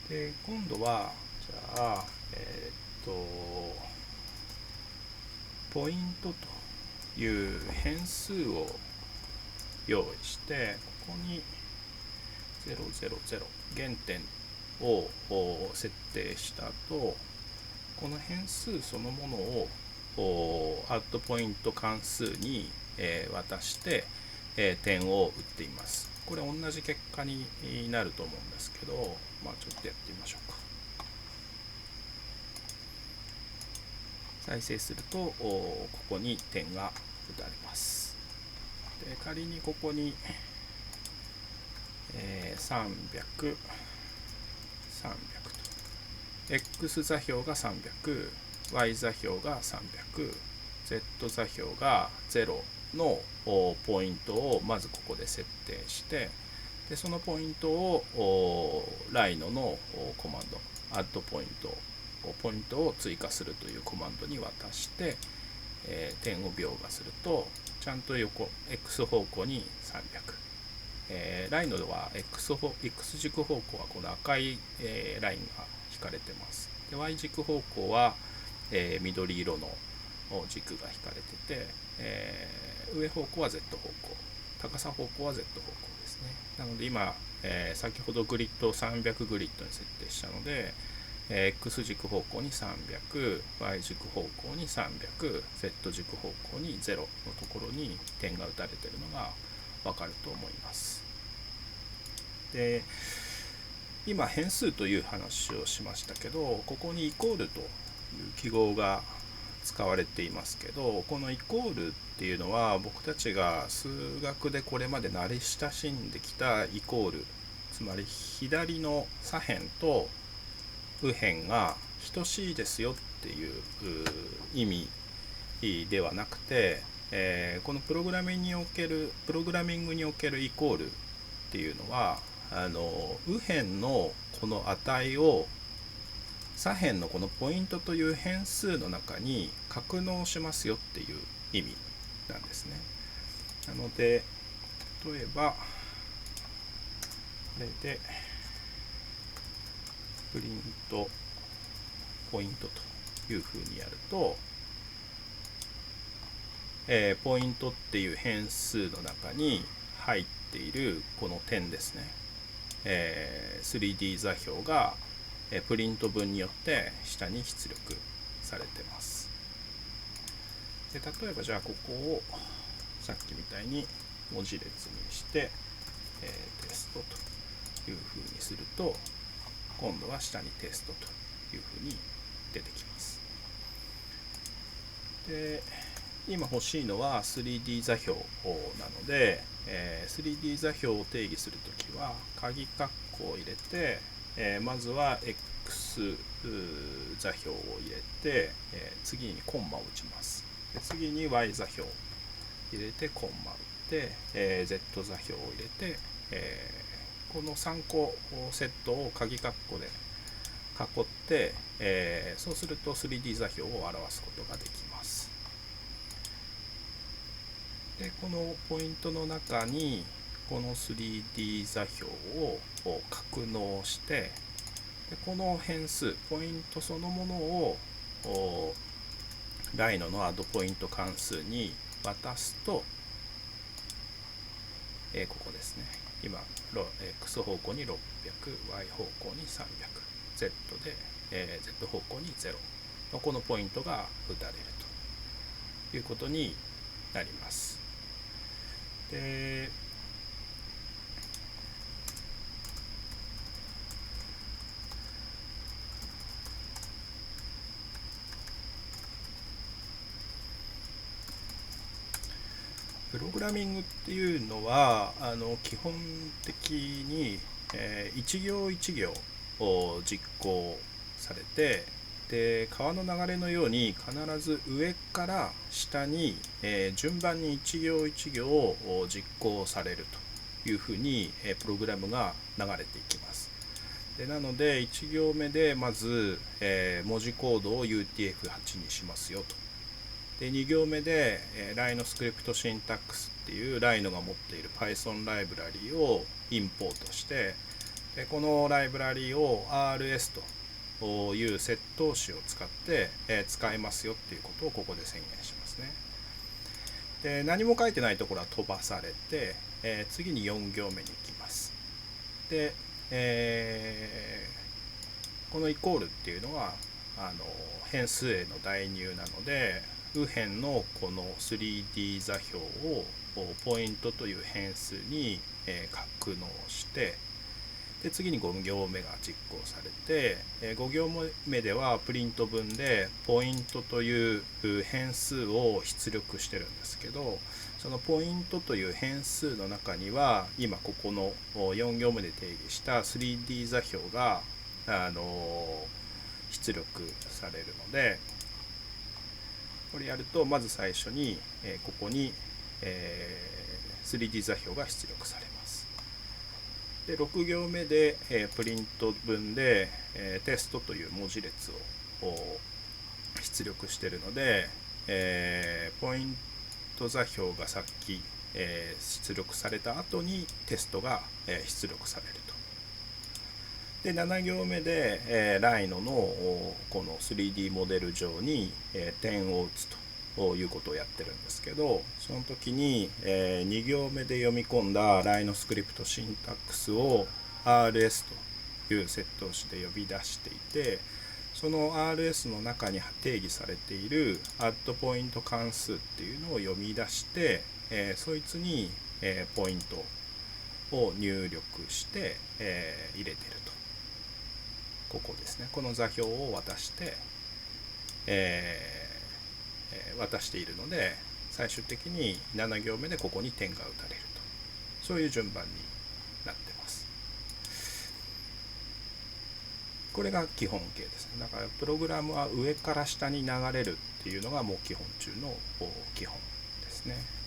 で今度はじゃあポイントという変数を用意して、ここに000原点を設定した後、この変数そのものをアッドポイント関数に渡して点を打っています。これ同じ結果になると思うんですけど、ちょっとやってみましょうか。再生するとここに点が打たれます。で仮にここに300、300と X 座標が300、Y 座標が300、Z 座標が0のポイントをまずここで設定して、でそのポイントをライノのコマンドアッドポイントを追加するというコマンドに渡して、点を描画するとちゃんと横 X 方向に300、ライノは X 軸方向はこの赤い、ラインが引かれてます。で Y 軸方向は、緑色の軸が引かれてて、上方向は Z 方向、高さ方向は Z 方向ですね。なので今、先ほどグリッドを300グリッドに設定したので、X 軸方向に300、Y 軸方向に300、Z 軸方向に0のところに点が打たれているのがわかると思います。で今変数という話をしましたけど、ここにイコールという記号が使われていますけど、このイコールっていうのは僕たちが数学でこれまで慣れ親しんできたイコール、つまり左の左辺と右辺が等しいですよっていう意味ではなくて、このプログラミングにおけるイコールっていうのは、右辺のこの値を左辺のこのポイントという変数の中に格納しますよっていう意味なんですね。なので例えばこれでプリントポイントというふうにやると、ポイントっていう変数の中に入っているこの点ですね、3D 座標がプリント分によって下に出力されてます。で例えばじゃあここをさっきみたいに文字列にして、テストというふうにすると、今度は下にテストというふうに出てきます。で今欲しいのは 3D 座標なので、3D 座標を定義するときは鍵括弧を入れて、まずは X 座標を入れて、次にコンマを打ちます。で次に Y 座標を入れてコンマを打って、Z 座標を入れて、この3個セットを鍵括弧で囲って、そうすると 3D 座標を表すことができます。でこのポイントの中にこの 3D 座標を格納して、でこの変数ポイントそのものをライノのアッドポイント関数に渡すと、ここですね、今 X 方向に600、Y 方向に300、Z で、Z 方向に0のこのポイントが打たれるということになります。でプログラミングっていうのは基本的に、一行一行を実行されて、で川の流れのように必ず上から下に、順番に一行一行を実行されるというふうに、プログラムが流れていきます。でなので1行目でまず、文字コードを UTF-8 にしますよと。で2行目で、ライノスクリプトシンタックスっていうライノが持っている Python ライブラリをインポートして、でこのライブラリを RS という接頭詞を使って、使えますよっていうことをここで宣言しますね。で何も書いてないところは飛ばされて、次に4行目に行きます。で、このイコールっていうのは変数への代入なので、右辺のこの 3D 座標をポイントという変数に格納して、で次に5行目が実行されて、5行目ではプリント文でポイントという変数を出力してるんですけど、そのポイントという変数の中には今ここの4行目で定義した 3D 座標が出力されるので、これやるとまず最初にここに 3D 座標が出力されます。で6行目でプリント文でテストという文字列を出力しているので、ポイント座標がさっき出力された後にテストが出力されると。で7行目でライノのこの 3D モデル上に点を打つということをやってるんですけど、その時に2行目で読み込んだライノスクリプトシンタックスを RS という接頭詞で呼び出していて、その RS の中に定義されているアッドポイント関数っていうのを読み出して、そいつにポイントを入力して入れてると。ここですね。この座標を渡して、渡しているので、最終的に7行目でここに点が打たれると。そういう順番になってます。これが基本形ですね。だからプログラムは上から下に流れるっていうのがもう基本中の基本ですね。